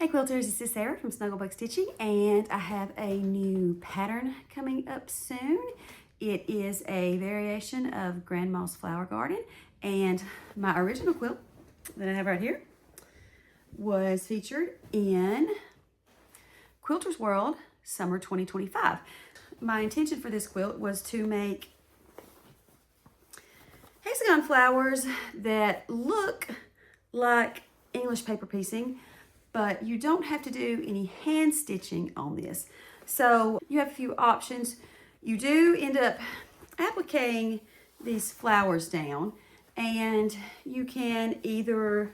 Hey quilters, this is Sarah from Snugglebug Stitching, and I have a new pattern coming up soon. It is a variation of Grandma's Flower Garden, and my original quilt that I have right here was featured in Quilter's World Summer 2025. My intention for this quilt was to make hexagon flowers that look like English paper piecing, but you don't have to do any hand stitching on this. So you have a few options. You do end up appliquing these flowers down, and you can either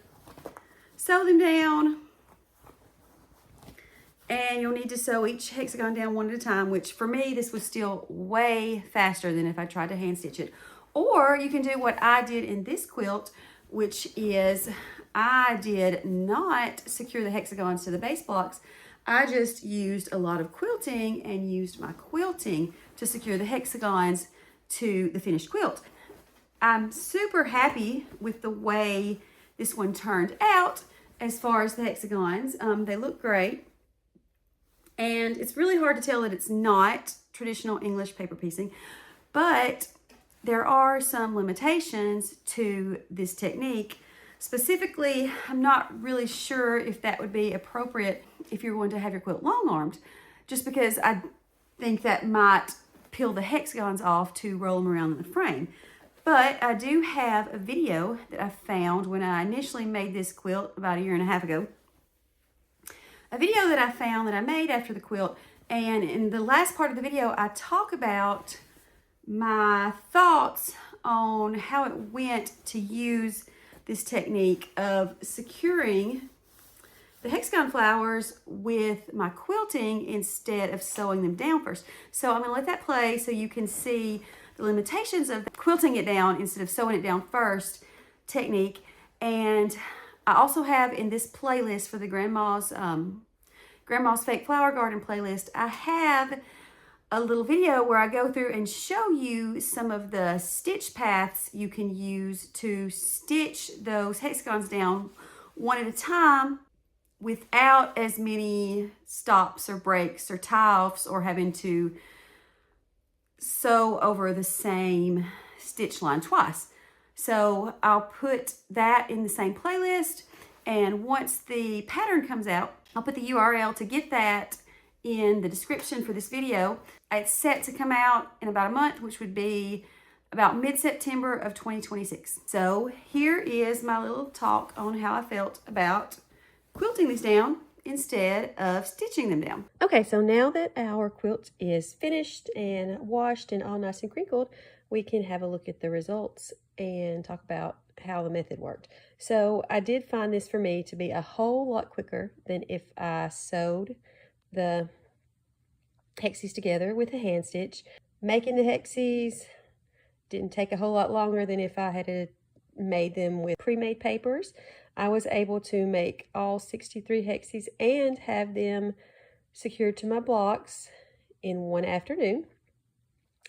sew them down, and you'll need to sew each hexagon down one at a time, which for me, this was still way faster than if I tried to hand stitch it. Or you can do what I did in this quilt, which is I did not secure the hexagons to the base blocks. I just used a lot of quilting and used my quilting to secure the hexagons to the finished quilt. I'm super happy with the way this one turned out as far as the hexagons. They look great. And it's really hard to tell that it's not traditional English paper piecing, but there are some limitations to this technique. Specifically, I'm not really sure if that would be appropriate if you're going to have your quilt long-armed, just because I think that might peel the hexagons off to roll them around in the frame. But I do have a video that I found when I initially made this quilt about 1.5 years ago. A video that I found that I made after the quilt, and in the last part of the video, I talk about my thoughts on how it went to use this technique of securing the hexagon flowers with my quilting instead of sewing them down first. So I'm gonna let that play so you can see the limitations of quilting it down instead of sewing it down first technique. And I also have in this playlist for the Grandma's Fake Flower Garden playlist, I have a little video where I go through and show you some of the stitch paths you can use to stitch those hexagons down one at a time without as many stops or breaks or tie-offs or having to sew over the same stitch line twice. So I'll put that in the same playlist, and once the pattern comes out, I'll put the URL to get that in the description for this video. It's set to come out in about a month, which would be about mid-September of 2026. So here is my little talk on how I felt about quilting these down instead of stitching them down. Okay, so now that our quilt is finished and washed and all nice and crinkled, we can have a look at the results and talk about how the method worked. So I did find this for me to be a whole lot quicker than if I sewed the hexies together with a hand stitch. Making the hexies didn't take a whole lot longer than if I had made them with pre-made papers. I was able to make all 63 hexies and have them secured to my blocks in one afternoon.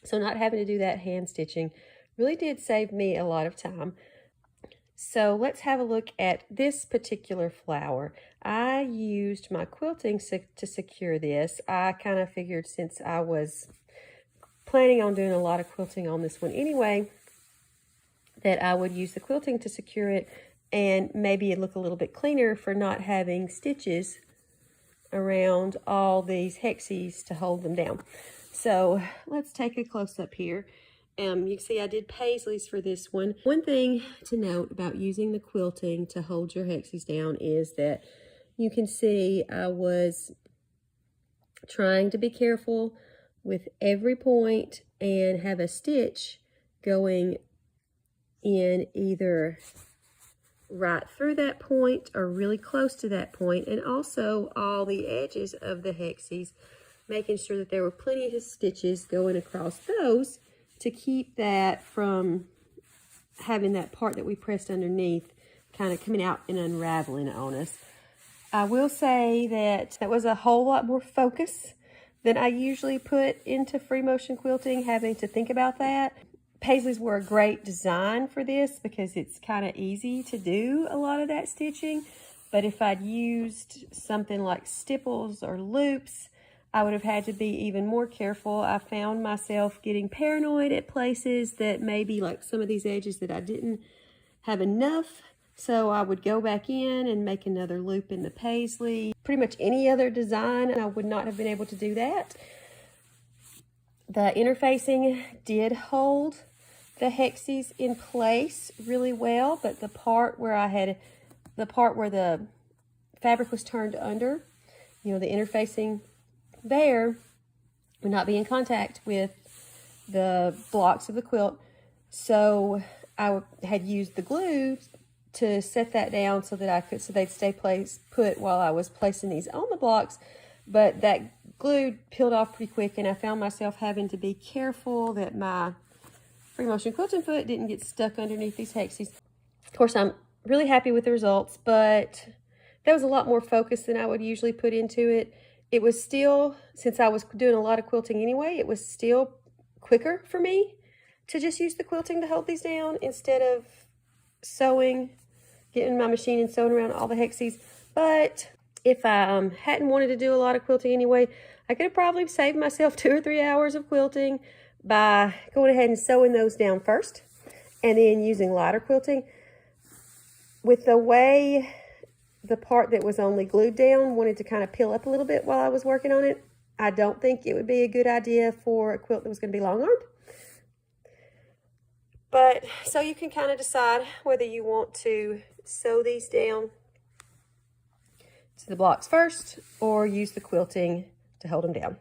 So not having to do that hand stitching really did save me a lot of time. So let's have a look at this particular flower. I used my quilting to secure this. I kind of figured, since I was planning on doing a lot of quilting on this one anyway, that I would use the quilting to secure it, and maybe it'd look a little bit cleaner for not having stitches around all these hexies to hold them down. So let's take a close-up here. You can see I did paisleys for this one. One thing to note about using the quilting to hold your hexies down is that you can see I was trying to be careful with every point and have a stitch going in either right through that point or really close to that point, and also all the edges of the hexies, making sure that there were plenty of stitches going across those to keep that from having that part that we pressed underneath kind of coming out and unraveling on us. I will say that that was a whole lot more focus than I usually put into free motion quilting, having to think about that. Paisleys were a great design for this because it's kind of easy to do a lot of that stitching, But if I'd used something like stipples or loops, I would have had to be even more careful. I found myself getting paranoid at places that maybe like some of these edges that I didn't have enough. So I would go back in and make another loop in the paisley. Pretty much any other design, I would not have been able to do that. The interfacing did hold the hexes in place really well, but the part where the fabric was turned under, you know, the interfacing there would not be in contact with the blocks of the quilt. So I had used the glue to set that down so that they'd stay put while I was placing these on the blocks. But that glue peeled off pretty quick, and I found myself having to be careful that my free motion quilting foot didn't get stuck underneath these hexes. Of course, I'm really happy with the results, but that was a lot more focus than I would usually put into it. It was still, since I was doing a lot of quilting anyway, it was still quicker for me to just use the quilting to hold these down instead of sewing, getting my machine and sewing around all the hexes. But if I hadn't wanted to do a lot of quilting anyway, I could have probably saved myself 2 or 3 hours of quilting by going ahead and sewing those down first and then using lighter quilting. With the way the part that was only glued down wanted to kind of peel up a little bit while I was working on it, I don't think it would be a good idea for a quilt that was going to be long-armed. But so you can kind of decide whether you want to sew these down to the blocks first or use the quilting to hold them down.